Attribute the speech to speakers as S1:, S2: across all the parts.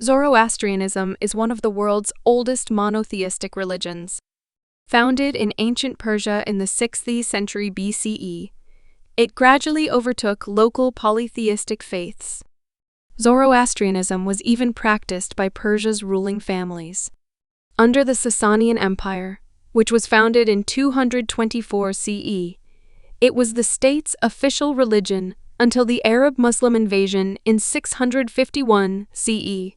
S1: Zoroastrianism is one of the world's oldest monotheistic religions. Founded in ancient Persia in the 6th century BCE, it gradually overtook local polytheistic faiths. Zoroastrianism was even practiced by Persia's ruling families. Under the Sasanian Empire, which was founded in 224 CE, it was the state's official religion until the Arab Muslim invasion in 651 CE.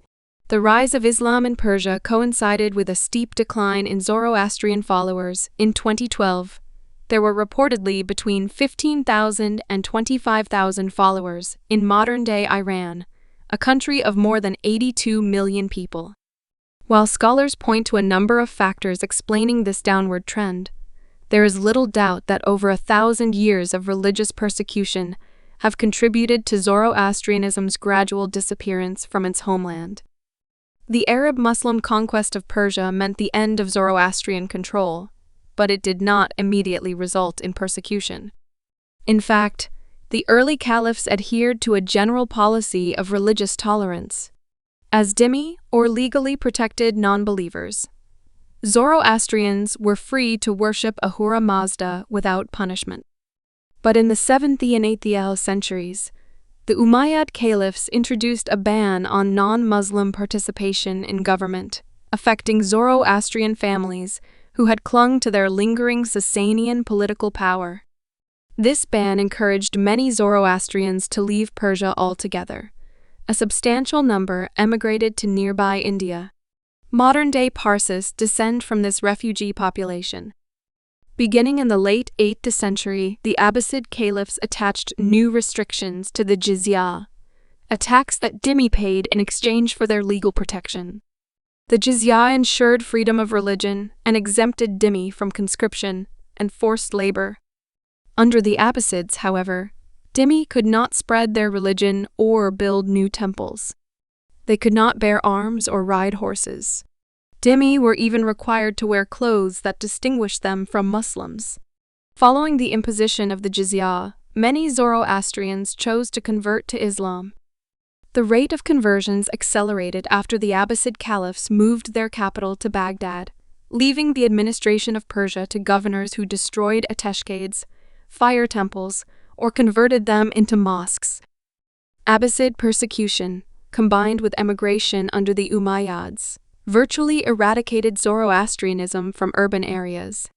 S1: The rise of Islam in Persia coincided with a steep decline in Zoroastrian followers. In 2012, there were reportedly between 15,000 and 25,000 followers in modern-day Iran, a country of more than 82 million people. While scholars point to a number of factors explaining this downward trend, there is little doubt that over 1,000 years of religious persecution have contributed to Zoroastrianism's gradual disappearance from its homeland. The Arab-Muslim conquest of Persia meant the end of Zoroastrian control, but it did not immediately result in persecution. In fact, the early caliphs adhered to a general policy of religious tolerance. As dhimmi, or legally protected non-believers, Zoroastrians were free to worship Ahura Mazda without punishment. But in the 7th and 8th centuries, the Umayyad caliphs introduced a ban on non-Muslim participation in government, affecting Zoroastrian families who had clung to their lingering Sasanian political power. This ban encouraged many Zoroastrians to leave Persia altogether. A substantial number emigrated to nearby India. Modern-day Parsis descend from this refugee population. Beginning in the late 8th century, the Abbasid caliphs attached new restrictions to the jizya, a tax that dhimmi paid in exchange for their legal protection. The jizya ensured freedom of religion and exempted dhimmi from conscription and forced labor. Under the Abbasids, however, dhimmi could not spread their religion or build new temples. They could not bear arms or ride horses. Dhimmi were even required to wear clothes that distinguished them from Muslims. Following the imposition of the jizya, many Zoroastrians chose to convert to Islam. The rate of conversions accelerated after the Abbasid caliphs moved their capital to Baghdad, leaving the administration of Persia to governors who destroyed ateshkades, fire temples, or converted them into mosques. Abbasid persecution, combined with emigration under the Umayyads, virtually eradicated Zoroastrianism from urban areas.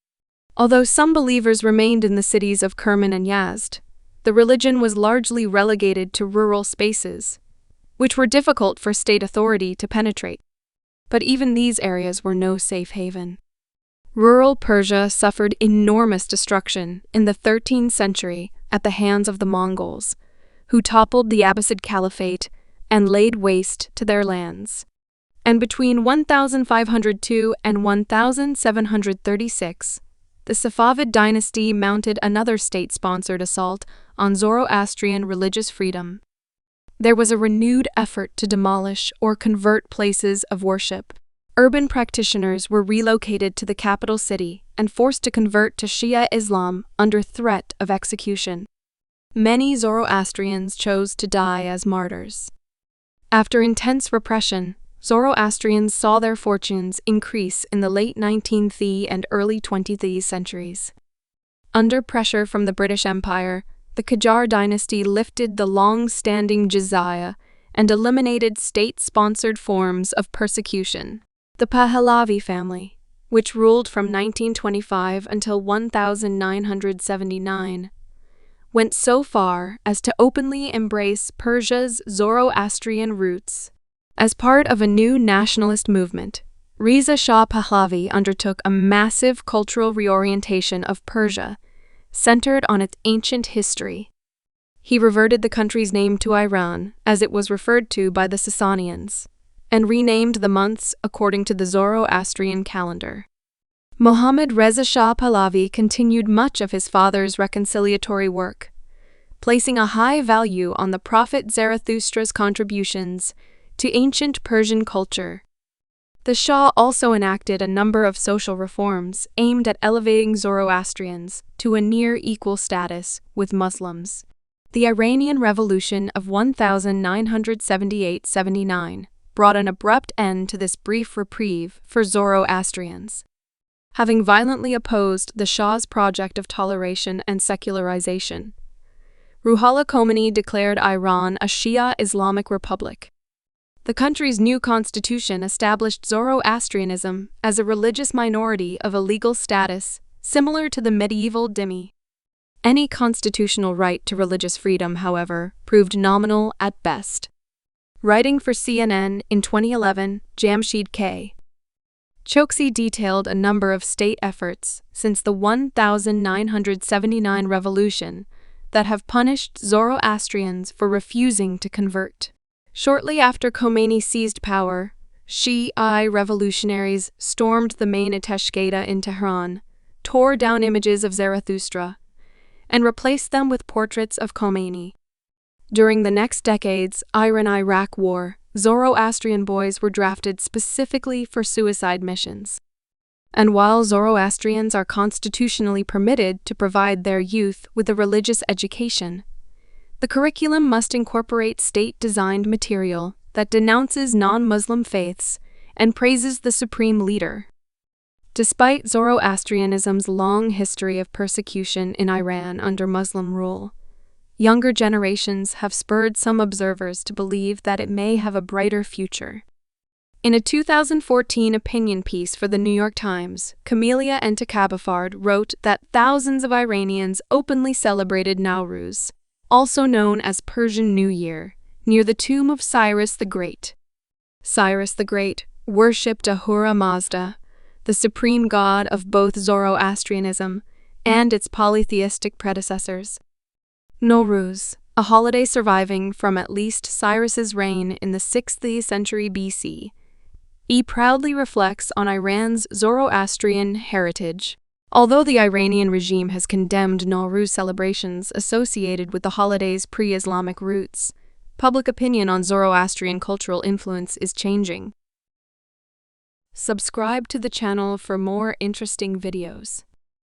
S1: Although some believers remained in the cities of Kerman and Yazd, the religion was largely relegated to rural spaces, which were difficult for state authority to penetrate. But even these areas were no safe haven. Rural Persia suffered enormous destruction in the 13th century at the hands of the Mongols, who toppled the Abbasid Caliphate and laid waste to their lands. And between 1502 and 1736, the Safavid dynasty mounted another state-sponsored assault on Zoroastrian religious freedom. There was a renewed effort to demolish or convert places of worship. Urban practitioners were relocated to the capital city and forced to convert to Shia Islam under threat of execution. Many Zoroastrians chose to die as martyrs. After intense repression, Zoroastrians saw their fortunes increase in the late 19th and early 20th centuries. Under pressure from the British Empire, the Qajar dynasty lifted the long-standing jizya and eliminated state-sponsored forms of persecution. The Pahlavi family, which ruled from 1925 until 1979, went so far as to openly embrace Persia's Zoroastrian roots. As part of a new nationalist movement, Reza Shah Pahlavi undertook a massive cultural reorientation of Persia, centered on its ancient history. He reverted the country's name to Iran, as it was referred to by the Sasanians, and renamed the months according to the Zoroastrian calendar. Mohammad Reza Shah Pahlavi continued much of his father's reconciliatory work, placing a high value on the prophet Zarathustra's contributions to ancient Persian culture. The Shah also enacted a number of social reforms aimed at elevating Zoroastrians to a near-equal status with Muslims. The Iranian Revolution of 1978–79 brought an abrupt end to this brief reprieve for Zoroastrians. Having violently opposed the Shah's project of toleration and secularization, Ruhollah Khomeini declared Iran a Shia Islamic republic. The country's new constitution established Zoroastrianism as a religious minority of a legal status similar to the medieval dhimmi. Any constitutional right to religious freedom, however, proved nominal at best. Writing for CNN in 2011, Jamshid K. Choksi detailed a number of state efforts since the 1979 revolution that have punished Zoroastrians for refusing to convert. Shortly after Khomeini seized power, Shi'i revolutionaries stormed the main Ateshgada in Tehran, tore down images of Zarathustra, and replaced them with portraits of Khomeini. During the next decade's Iran-Iraq War, Zoroastrian boys were drafted specifically for suicide missions. And while Zoroastrians are constitutionally permitted to provide their youth with a religious education, the curriculum must incorporate state-designed material that denounces non-Muslim faiths and praises the supreme leader. Despite Zoroastrianism's long history of persecution in Iran under Muslim rule, younger generations have spurred some observers to believe that it may have a brighter future. In a 2014 opinion piece for the New York Times, Camelia Entekabafard wrote that thousands of Iranians openly celebrated Nowruz, also known as Persian New Year, near the tomb of Cyrus the Great. Cyrus the Great worshipped Ahura Mazda, the supreme god of both Zoroastrianism and its polytheistic predecessors. Nowruz, a holiday surviving from at least Cyrus's reign in the 6th century BC, proudly reflects on Iran's Zoroastrian heritage. Although the Iranian regime has condemned Nowruz celebrations associated with the holiday's pre-Islamic roots, public opinion on Zoroastrian cultural influence is changing. Subscribe to the channel for more interesting videos.